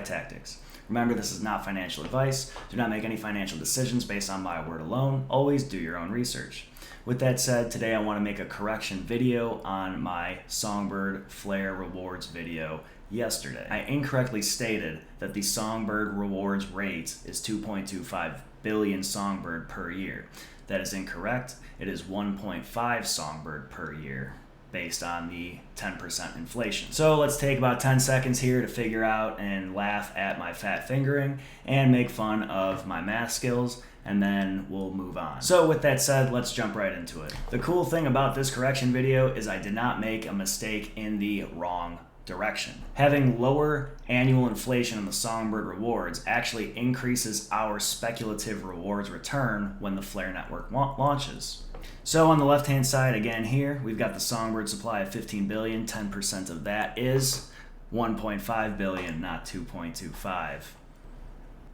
DeFi tactics. Remember, this is not financial advice. Do not make any financial decisions based on my word alone. Always do your own research. With that said, today I want to make a correction video on my Songbird Flare rewards video yesterday. I incorrectly stated that the Songbird rewards rate is 2.25 billion Songbird per year. That is incorrect. It is 1.5 Songbird per year based on the 10% inflation. So let's take about 10 seconds here to figure out and laugh at my fat fingering and make fun of my math skills, and then we'll move on. So with that said, let's jump right into it. The cool thing about this correction video is I did not make a mistake in the wrong direction. Having lower annual inflation in the Songbird rewards actually increases our speculative rewards return when the Flare network launches. So on the left hand side again here, we've got the Songbird supply of 15 billion, 10% of that is 1.5 billion, not 2.25.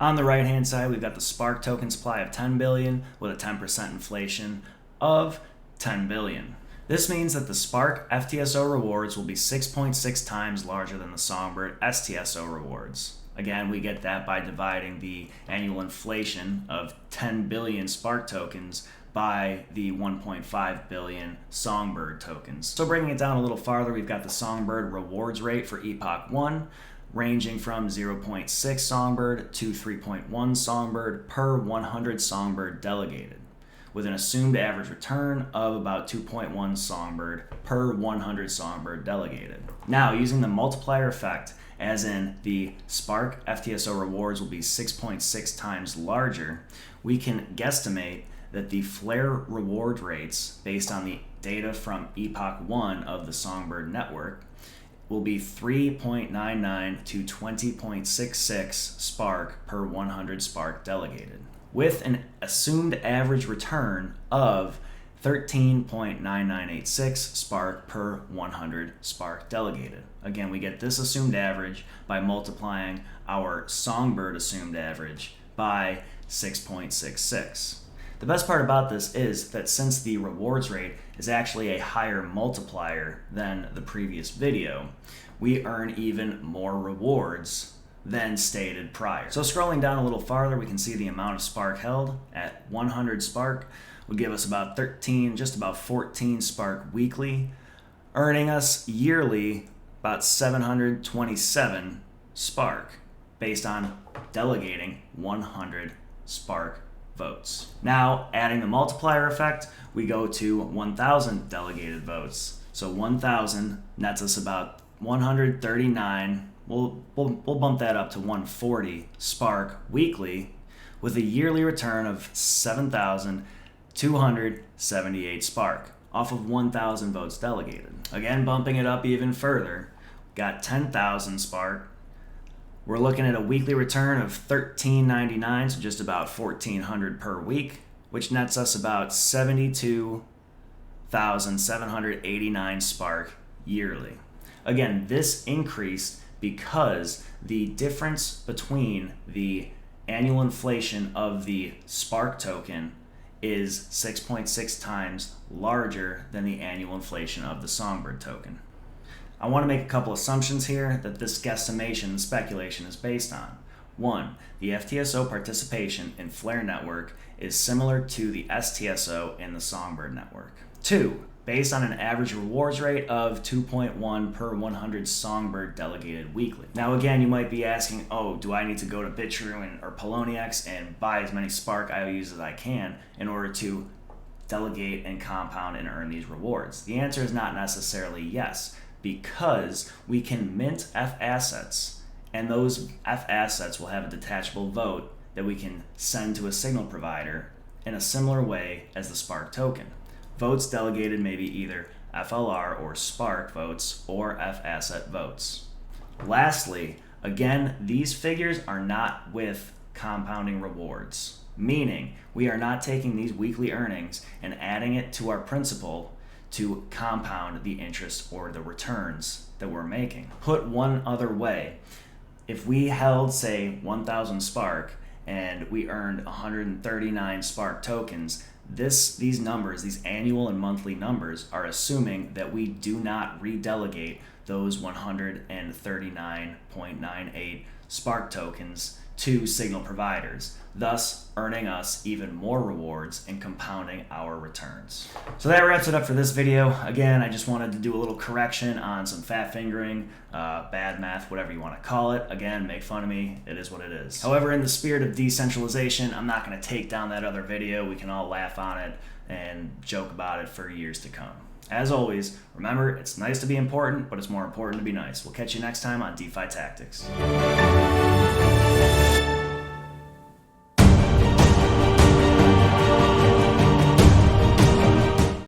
On the right hand side, we've got the Spark token supply of 10 billion with a 10% inflation of 10 billion. This means that the Spark FTSO rewards will be 6.6 times larger than the Songbird STSO rewards. Again, we get that by dividing the annual inflation of 10 billion Spark tokens by the 1.5 billion Songbird tokens. So bringing it down a little farther, we've got the Songbird rewards rate for Epoch 1 ranging from 0.6 Songbird to 3.1 Songbird per 100 Songbird delegated, with an assumed average return of about 2.1 Songbird per 100 Songbird delegated. Now, using the multiplier effect, as in the Spark FTSO rewards will be 6.6 times larger, we can guesstimate that the Flare reward rates, based on the data from Epoch 1 of the Songbird network, will be 3.99 to 20.66 Spark per 100 Spark delegated, with an assumed average return of 13.9986 Spark per 100 Spark delegated. Again, we get this assumed average by multiplying our Songbird assumed average by 6.66. The best part about this is that since the rewards rate is actually a higher multiplier than the previous video, we earn even more rewards than stated prior. So scrolling down a little farther, we can see the amount of Spark held at 100 Spark would give us about 13, just about 14 Spark weekly, earning us yearly about 727 Spark based on delegating 100 Spark votes. Now, adding the multiplier effect, we go to 1,000 delegated votes. So 1,000 nets us about 139. We'll bump that up to 140 Spark weekly, with a yearly return of 7,278 Spark off of 1,000 votes delegated. Again, bumping it up even further, got 10,000 Spark. We're looking at a weekly return of $13.99, so just about $1,400 per week, which nets us about 72,789 Spark yearly. Again, this increased because the difference between the annual inflation of the Spark token is 6.6 times larger than the annual inflation of the Songbird token. I want to make a couple assumptions here that this guesstimation and speculation is based on. 1. The FTSO participation in Flare network is similar to the STSO in the Songbird network. 2. Based on an average rewards rate of 2.1 per 100 Songbird delegated weekly. Now again, you might be asking, oh, do I need to go to Bitrue or Poloniex and buy as many Spark IOUs as I can in order to delegate and compound and earn these rewards? The answer is not necessarily yes, because we can mint F assets, and those F assets will have a detachable vote that we can send to a signal provider in a similar way as the Spark token. Votes delegated may be either FLR or Spark votes or F asset votes. Lastly, again, these figures are not with compounding rewards, meaning we are not taking these weekly earnings and adding it to our principal to compound the interest or the returns that we're making. Put one other way, if we held, say, 1,000 Spark and we earned 139 Spark tokens, these numbers, these annual and monthly numbers, are assuming that we do not redelegate those 139.98 Spark tokens to signal providers, thus earning us even more rewards and compounding our returns. So that wraps it up for this video. Again, I just wanted to do a little correction on some fat fingering, bad math, whatever you want to call it. Again, make fun of me, it is what it is. However, in the spirit of decentralization, I'm not going to take down that other video. We can all laugh on it and joke about it for years to come. As always, remember, it's nice to be important, but it's more important to be nice. We'll catch you next time on DeFi Tactics.